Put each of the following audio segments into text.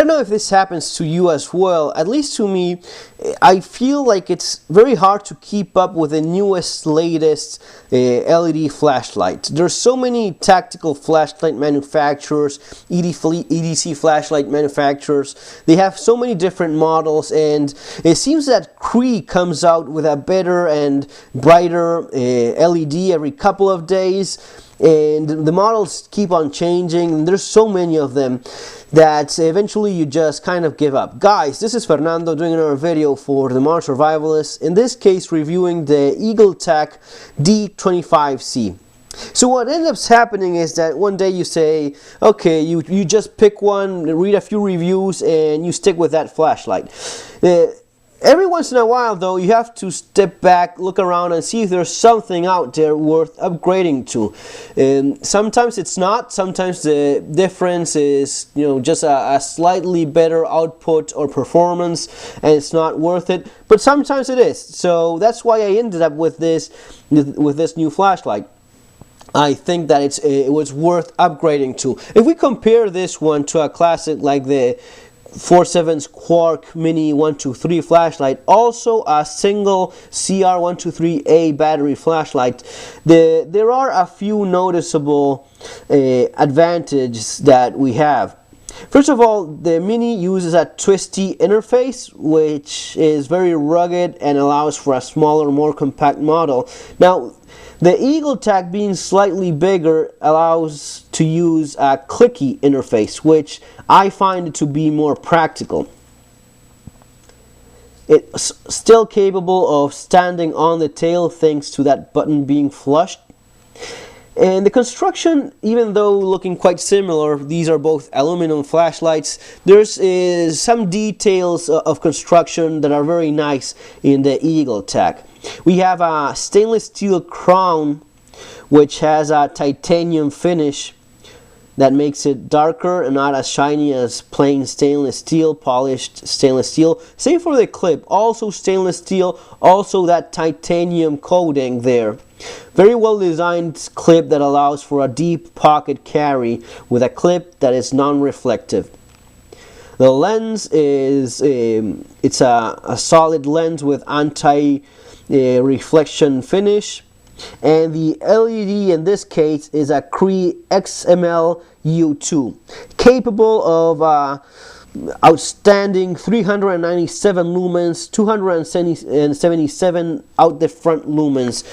don't know if this happens to you as well. At least to me, I feel like it's very hard to keep up with the newest, latest LED flashlight. There's so many tactical flashlight manufacturers, EDC flashlight manufacturers. They have so many different models, and it seems that Cree comes out with a better and brighter LED every couple of days, and the models keep on changing, and there's so many of them that eventually you just kind of give up. Guys, this is Fernando doing another video for the Modern Survivalist, in this case reviewing the Eagletac D25C. So what ends up happening is that one day you say, okay, you just pick one, read a few reviews, and you stick with that flashlight. Every once in a while, though, you have to step back, look around, and see if there's something out there worth upgrading to. Sometimes it's not. Sometimes the difference is, just a slightly better output or performance, and it's not worth it. But sometimes it is. So that's why I ended up with this new flashlight. I think that it was worth upgrading to. If we compare this one to a classic like the 47's Quark Mini 123 flashlight, also a single CR123A battery flashlight, there are a few noticeable advantages that we have. First of all, the Mini uses a twisty interface, which is very rugged and allows for a smaller, more compact model. Now, the Eagletac, being slightly bigger, allows to use a clicky interface, which I find to be more practical. It's still capable of standing on the tail thanks to that button being flushed. And the construction, even though looking quite similar, these are both aluminum flashlights, there's some details of construction that are very nice in the Eagletac. We have a stainless steel crown which has a titanium finish that makes it darker and not as shiny as plain stainless steel, polished stainless steel. Same for the clip, also stainless steel, also that titanium coating there. Very well designed clip that allows for a deep pocket carry with a clip that is non-reflective. The lens is it's a solid lens with anti-reflection finish, and the LED in this case is a Cree XML U2, capable of outstanding 397 lumens, 277 out the front lumens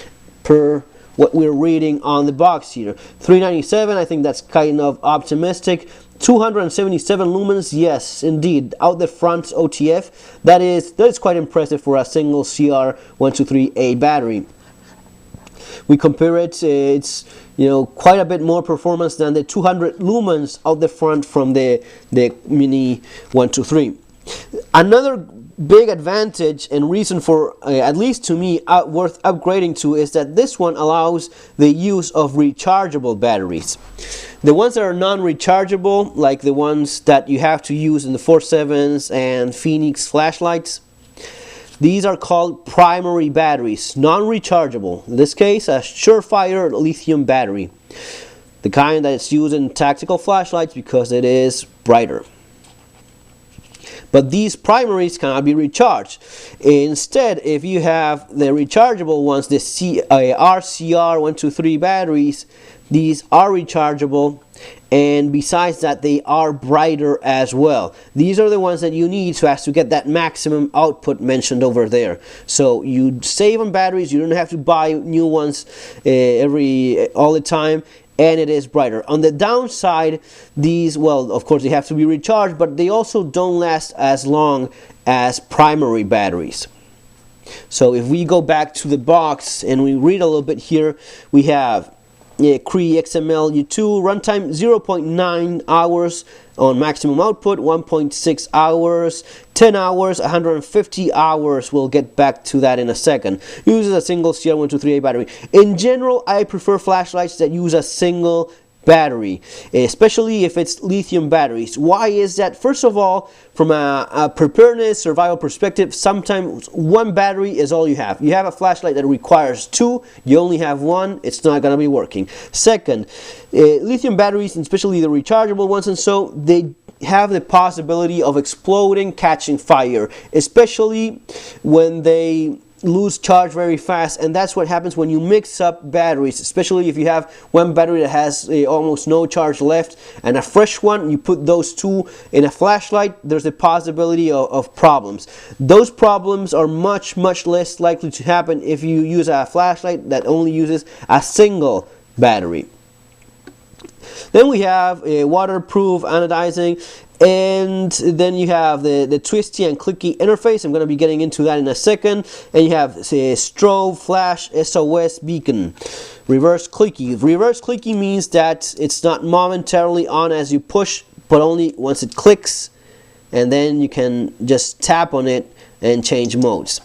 per what we're reading on the box here. 397, I think that's kind of optimistic. 277 lumens, yes, indeed, out the front OTF. That is quite impressive for a single CR123A battery. We compare it, it's quite a bit more performance than the 200 lumens out the front from the Mini 123. Another big advantage and reason for, at least to me, worth upgrading to is that this one allows the use of rechargeable batteries. The ones that are non-rechargeable, like the ones that you have to use in the 47s and Phoenix flashlights, these are called primary batteries, non-rechargeable. In this case, a surefire lithium battery, the kind that is used in tactical flashlights because it is brighter. But these primaries cannot be recharged. Instead, if you have the rechargeable ones, the RCR123 batteries, these are rechargeable, and besides that, they are brighter as well. These are the ones that you need so as to get that maximum output mentioned over there. So you save on batteries, you don't have to buy new ones all the time, and it is brighter. On the downside, these, well, of course they have to be recharged, but they also don't last as long as primary batteries. So if we go back to the box and we read a little bit here, we have Cree XML U2, runtime 0.9 hours on maximum output, 1.6 hours, 10 hours, 150 hours. We'll get back to that in a second. Uses a single CR123A battery. In general, I prefer flashlights that use a single battery, especially if it's lithium batteries. Why is that? First of all, from a preparedness, survival perspective, sometimes one battery is all you have. You have a flashlight that requires two, you only have one, it's not going to be working. Second, lithium batteries, especially the rechargeable ones, and so they have the possibility of exploding, catching fire, especially when they lose charge very fast. And that's what happens when you mix up batteries, especially if you have one battery that has almost no charge left and a fresh one. You put those two in a flashlight, there's a possibility of problems. Those problems are much less likely to happen if you use a flashlight that only uses a single battery. Then we have a waterproof anodizing, and then you have the twisty and clicky interface. I'm going to be getting into that in a second. And you have strobe, flash, SOS, beacon. Reverse clicky. Reverse clicky means that it's not momentarily on as you push, but only once it clicks, and then you can just tap on it and change modes.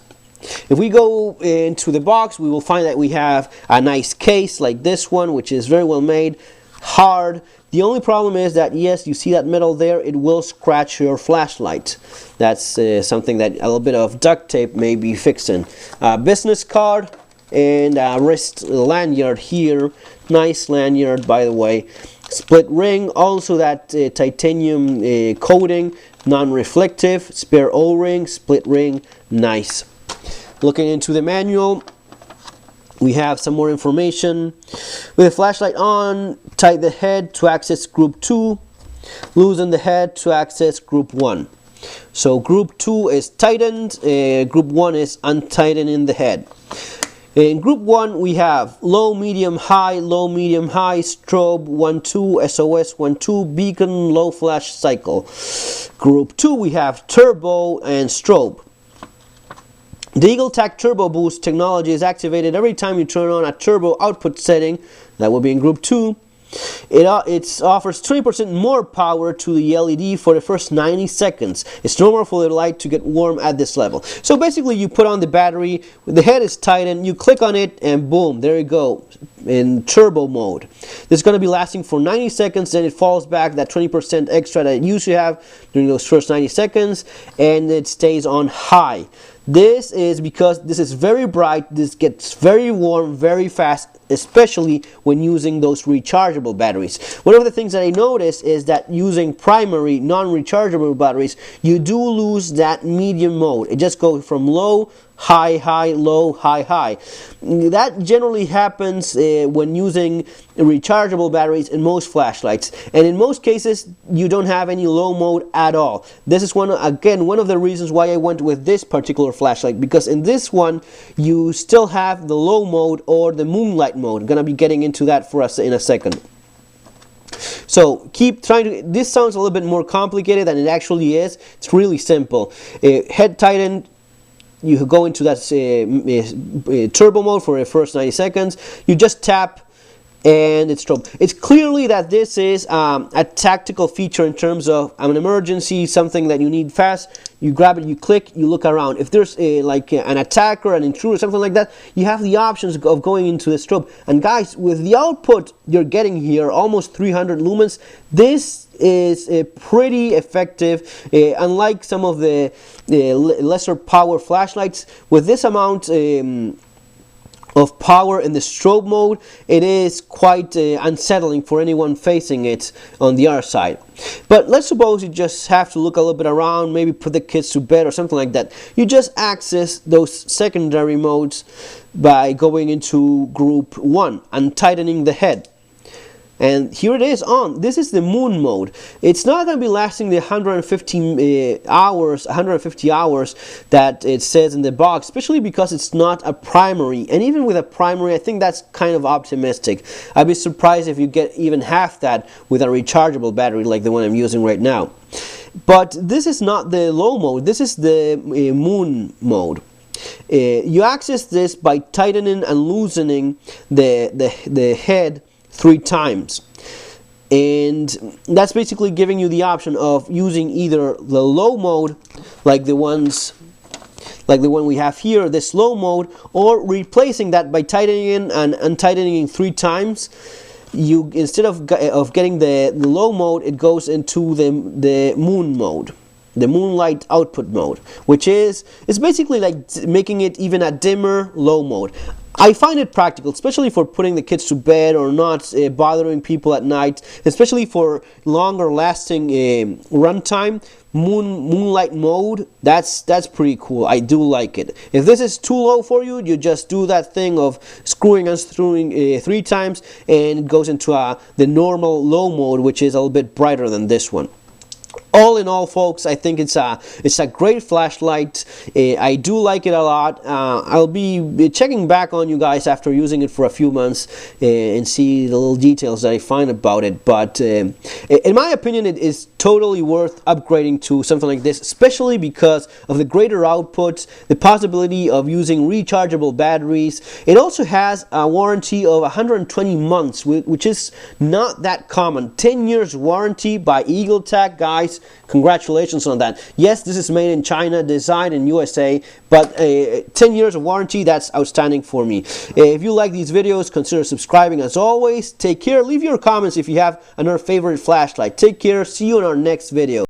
If we go into the box, we will find that we have a nice case like this one, which is very well made, hard. The only problem is that, yes, you see that metal there, it will scratch your flashlight. That's something that a little bit of duct tape may be fixing. Business card and a wrist lanyard here. Nice lanyard, by the way. Split ring, also that titanium coating, non-reflective. Spare O-ring, split ring, nice. Looking into the manual, we have some more information. With the flashlight on, tighten the head to access group 2, loosen the head to access group 1. So group 2 is tightened, group 1 is untightening the head. In group 1 we have low, medium, high, strobe 1-2, SOS 1-2, beacon, low flash cycle. Group 2 we have turbo and strobe. The Eagletac Turbo Boost technology is activated every time you turn on a turbo output setting. That will be in group 2. It offers 20% more power to the LED for the first 90 seconds. It's normal for the light to get warm at this level. So basically you put on the battery, the head is tightened, you click on it, and boom, there you go, in turbo mode. This is going to be lasting for 90 seconds, then it falls back that 20% extra that it usually have during those first 90 seconds, and it stays on high. This is because this is very bright, this gets very warm very fast, especially when using those rechargeable batteries. One of the things that I noticed is that using primary non-rechargeable batteries, you do lose that medium mode. It just goes from low, high, high, low, high, high. That generally happens when using rechargeable batteries in most flashlights, and in most cases you don't have any low mode at all. This is one of the reasons why I went with this particular flashlight, because in this one you still have the low mode or the moonlight mode. I'm gonna be getting into that for us in a second. So keep trying to, this sounds a little bit more complicated than it actually is. It's really simple. Head tightened, you go into that turbo mode for the first 90 seconds. You just tap and it's strobe. It's clearly that this is a tactical feature in terms of an emergency, something that you need fast. You grab it, you click, you look around. If there's like an attacker, an intruder, something like that, you have the options of going into the strobe. And guys, with the output you're getting here, almost 300 lumens, this is pretty effective. Unlike some of the lesser power flashlights, with this amount of power in the strobe mode, it is quite unsettling for anyone facing it on the other side. But let's suppose you just have to look a little bit around, maybe put the kids to bed or something like that. You just access those secondary modes by going into group 1 and tightening the head. And here it is on. This is the moon mode. It's not going to be lasting the 150 hours that it says in the box, especially because it's not a primary. And even with a primary, I think that's kind of optimistic. I'd be surprised if you get even half that with a rechargeable battery like the one I'm using right now. But this is not the low mode. This is the moon mode. You access this by tightening and loosening the head 3 times, and that's basically giving you the option of using either the low mode like the one we have here, this low mode, or replacing that by tightening and untightening 3 times. You, instead of getting the low mode, it goes into the moon mode, the moonlight output mode, which is basically like making it even a dimmer low mode. I find it practical, especially for putting the kids to bed or not bothering people at night, especially for longer lasting runtime. Moonlight mode, that's pretty cool. I do like it. If this is too low for you, you just do that thing of screwing and unscrewing 3 times, and it goes into the normal low mode, which is a little bit brighter than this one. All in all, folks, I think it's a great flashlight. I do like it a lot. I'll be checking back on you guys after using it for a few months and see the little details that I find about it. But in my opinion, it is totally worth upgrading to something like this, especially because of the greater output, the possibility of using rechargeable batteries. It also has a warranty of 120 months, which is not that common. 10 years warranty by Eagletac, guys. Congratulations on that. Yes, this is made in China, designed in USA, but 10 years of warranty, that's outstanding for me. If you like these videos, consider subscribing. As always, take care. Leave your comments if you have another favorite flashlight. Take care. See you in our next video.